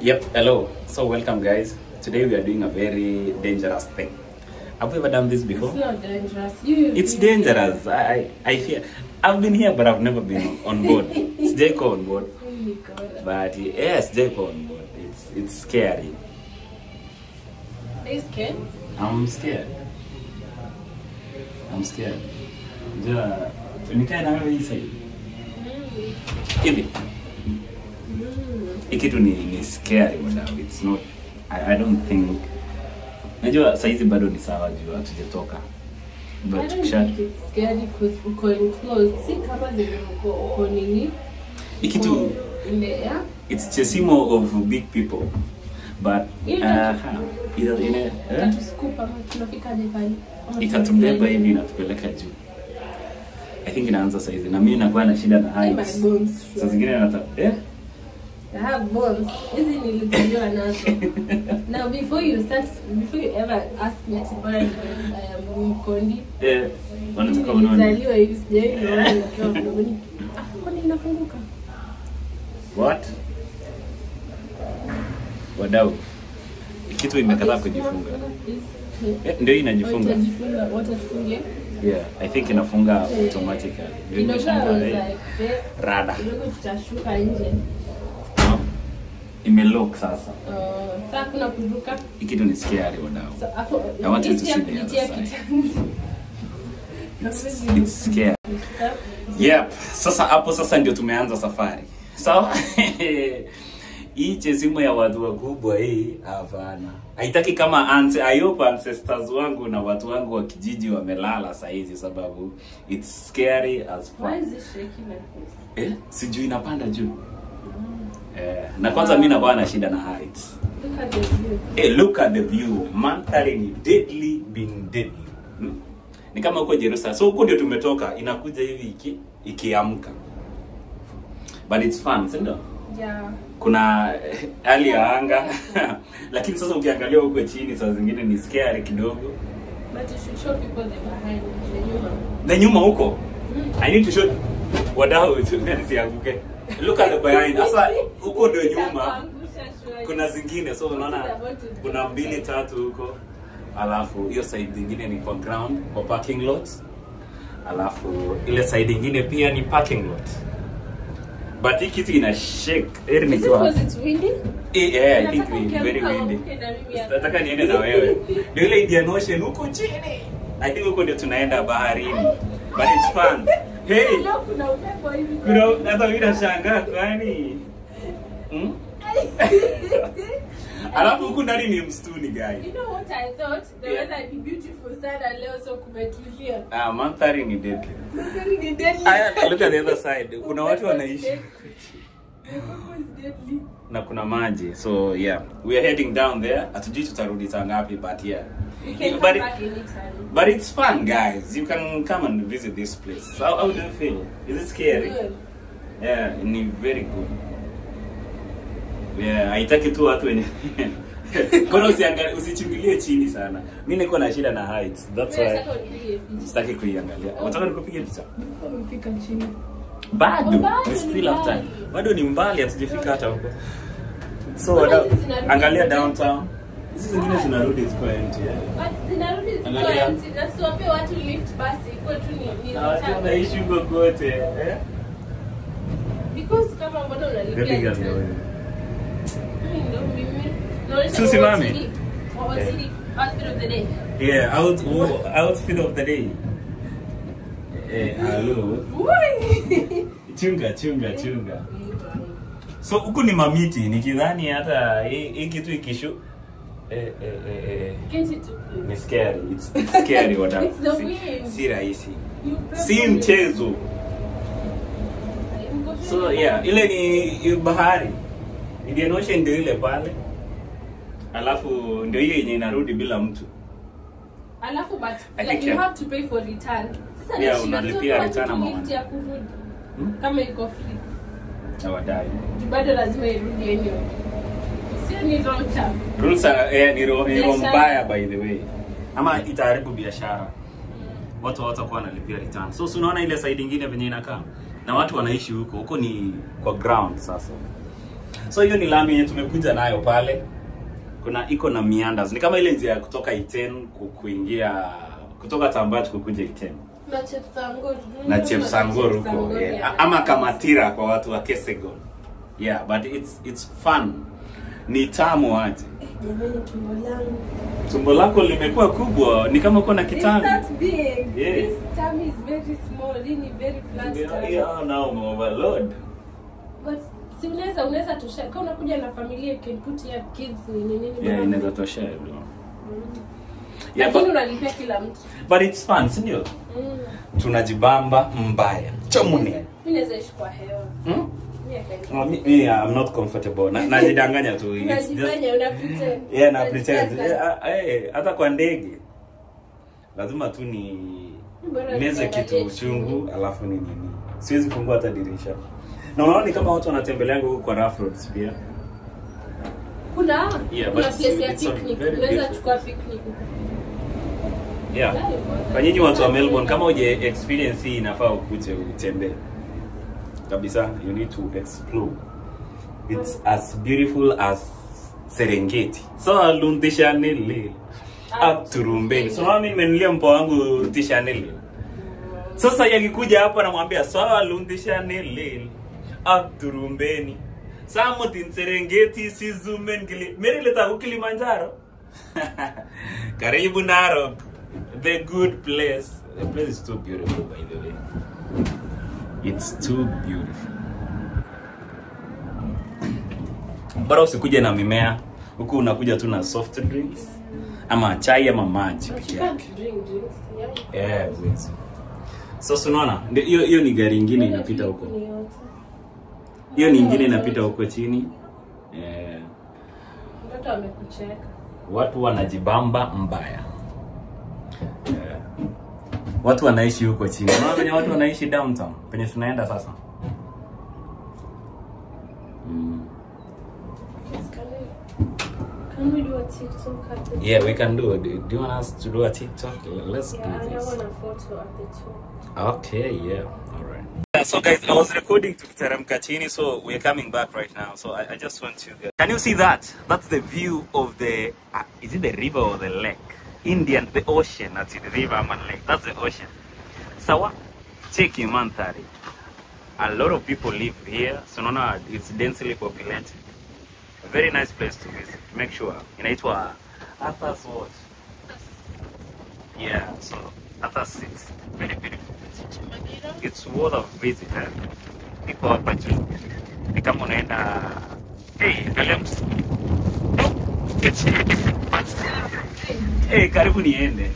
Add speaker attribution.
Speaker 1: Yep, hello. So welcome guys. Today we are doing a very dangerous thing. Have you ever done this before?
Speaker 2: It's not dangerous.
Speaker 1: It's dangerous. I fear. I've been here but I've never been on board. It's Jayco on board.
Speaker 2: Oh my God.
Speaker 1: But yes, Jayco on board. It's scary.
Speaker 2: Are you scared?
Speaker 1: I'm scared. I'm scared. Yeah. Nikae na wewe hivi. Hivi. Ikitu ni scary wadau. It's not I don't think najua saizi bado ni sawa juu hatujatoka. But
Speaker 2: I don't think it's scary because uko enclosed. Si kama zile uko nini?
Speaker 1: Ikitu
Speaker 2: in the air.
Speaker 1: It's chesimo of big people. But
Speaker 2: Tatuskupa tunafika pale.
Speaker 1: Ikatubeba hivi na tupeleka juu. I think inaanza saizi na mimi nakuwa na shida na heights. Sasa zingine nata
Speaker 2: I have bones. Hizi nilizaliwa nazo. Now before you ever ask me to buy mkondi.
Speaker 1: Wanataka unaona.
Speaker 2: Nilizaliwa hivi sijaelewa nikiwa mdogo. Kwani inafunguka?
Speaker 1: What? Wadau. Kitu imekataa kujifunga. Ndio inajifunga.
Speaker 2: Itajifunga, watatufungia?
Speaker 1: Yeah, I think inafunga automatically. Ndio imeshangaa. Rada.
Speaker 2: Ndio tutashuka nje.
Speaker 1: Imelock sasa.
Speaker 2: Sasa kuna kuruka.
Speaker 1: Kitu ni scary wadau. I want you to see the other side. It's scary. Yep. Sasa ndio tumeanza safari. Sawa? Hii chesimo ya watu wakubwa hii hapana. Haitaki kama ancestors wangu na watu wangu wa kijiji wamelala saa hizi sababu it's scary as fuck.
Speaker 2: Why is it shaking like this?
Speaker 1: Sijui inapanda juu. Na kwanza mimi nakuwa na shida na heights.
Speaker 2: Look at the view.
Speaker 1: Look at the view. Mandhari ni deadly been deadly. Ni kama huko Jerusalem. So huko ndio tumetoka, inakuja hivi ikiamka. But it's fun, sio?
Speaker 2: Yeah.
Speaker 1: Kuna hali ya anga. Lakini sasa ukiangalia huko chini saa zingine ni scary kidogo.
Speaker 2: But you should show people the behind, the nyuma.
Speaker 1: The nyuma huko. I need to show wadau nisianguke. Look at the behind. Sasa huko ndio nyuma. Kuna zingine so unaona kuna 2 3 huko. Alafu hiyo side nyingine ni kwa ground, kwa parking lot. Alafu ile side nyingine pia ni parking lot. But hii kitu ina shake.
Speaker 2: Because it's windy?
Speaker 1: Yeah, I think it's very windy. Nataka niende na wewe. Ndio ile Indian Ocean huko chini. I think huko ndio tunaenda baharini. But it's fun. Hey.
Speaker 2: Kuna upepo hivi.
Speaker 1: Kuna hata mimi nashangaa kwani. Alafu huko ndani ni msituni guys.
Speaker 2: You know what I thought? The weather would be beautiful sana leo so kumetulia.
Speaker 1: Mandhari ni deadly.
Speaker 2: Mandhari ni deadly.
Speaker 1: Look at the other side. Kuna watu wanaishi.
Speaker 2: Deadly.
Speaker 1: Na kuna maji. So yeah, we are heading down there. Hatujui tutarudi saa ngapi but yeah.
Speaker 2: We can come back anytime.
Speaker 1: But it's fun guys. You can come and visit this place. How do you feel? Is it scary?
Speaker 2: Good.
Speaker 1: Yeah, ni very good. Yeah, haitaki tu watu wenye kono usichungilie chini sana. Mimi niko na shida na heights. That's why sitaki kuiangalia. Unataka nikupige picha?
Speaker 2: Umefika chini.
Speaker 1: Bado, we still have time. Bado ni mbali hatujafika hata huko. So angalia downtown. Hizi zingine zinarudi ziko empty.
Speaker 2: But zinarudi ziko empty. Na siwape watu lift basi kwetu ni
Speaker 1: return. Naishi huko kote,
Speaker 2: Because kama mbona unalipia.
Speaker 1: Susi mami.
Speaker 2: Outfit of the day.
Speaker 1: Yeah, outfit of the day. Hello. Chunga. So huku ni mamiti, nikidhani hata hii kitu ikishu ni scary. It's scary wadau.
Speaker 2: It's the wind.
Speaker 1: Si rahisi. Si mchezo. So yeah, ile ni bahari. Indian Ocean ndio ile pale. Alafu ndio hiyo yenye inarudi bila mtu.
Speaker 2: Alafu but like you have to pay for return. Sasa
Speaker 1: yeah, unalipia return amount.
Speaker 2: Kama iko free.
Speaker 1: Hawadai.
Speaker 2: Bado lazima irudi anyway. Sio ni wrong term.
Speaker 1: Rules ni mbaya by the way. Ama itaharibu biashara. Watu watakuwa wanalipia return. So unaona ile side nyingine venye inakaa. Na watu wanaishi huko. Huko ni kwa ground sasa. So hiyo ni lami yenye tumekuja nayo pale. Iko na meanders. Ni kama ile njia ya kutoka Iten kuingia kutoka Tambach kukuja Iten. Na Chepsangor huko. Yeah. Ama Kamatira kwa watu wa Kesegon. Yeah, but it's fun. Ni tamu aje. Tumbo lako limekuwa kubwa, ni kama uko na kitambi.
Speaker 2: It's not big. Yeah. This tummy is very small, really very flat.
Speaker 1: Yeah, now overload.
Speaker 2: But si unaweza tosha. Kama unakuja na familia, you can put your kids nini.
Speaker 1: Yeah, inaweza tosha.
Speaker 2: Yeah, lakini unalipia kila mtu.
Speaker 1: But it's fun, si ndio? Tunajibamba mbaya. Chomuni.
Speaker 2: Mimi naweza ishi kwa hewa.
Speaker 1: I'm not comfortable. Najidanganya tu.
Speaker 2: Unajifanya unapretend.
Speaker 1: Yeah, na pretend. Hata kwa ndege. Lazima tu ni meze kitu chungu alafu ni nini. Siwezi fungua hata dirisha. Na unaona ni kama watu wanatembelea huko kwa rough roads pia.
Speaker 2: Kuna place ya picnic. Unaweza chukua picnic.
Speaker 1: Yeah. Kwa nyinyi watu wa Melbourne kama uje experience hii inafaa ukuje utembee. Kabisa, you need to explore. It's as beautiful as Serengeti. So Lundisha Nili up to Rumbeni. So mimi nimenulia mpo wangu Tisha Nili. Sasa yakikuja hapa namwambia so Lundisha Nili up to Rumbeni. Samutin Serengeti Sizumen Gili. Mimi leta Kilimanjaro. Karibu Narok. The good place. The place is too beautiful by the way. It's too beautiful. Bora usikuje na mimea. Huku unakuja tu na soft drinks ama chai ama maji pekee yake. Yeah, please. So unaona, hiyo ni gari nyingine inapita huko. Hiyo ni nyingine inapita huko chini.
Speaker 2: Mtoto amekucheka.
Speaker 1: Watu wanajibamba mbaya. Watu wanaishi huko chini. Unaona venye watu wanaishi downtown. Penye tunaenda sasa.
Speaker 2: Can we do a TikTok?
Speaker 1: Yeah, we can do it. Do you want us to do a TikTok? Let's do this.
Speaker 2: I want a photo at the top.
Speaker 1: Okay, yeah. All right. So guys, I was recording to Teremka chini, so we're coming back right now. So I just want to... Can you see that? That's the view of the... is it the river or the lake? The ocean. That's it. The river and lake. That's the ocean. Sawa? Check your mandhari. A lot of people live here. So no, it's densely populated. A very nice place to visit. Make sure. Inaitwa Athas what? Yeah, so Athas 6. Very beautiful. It's worth of visit. People hapa juu. Ni kama unaenda Williams. Karibu niende.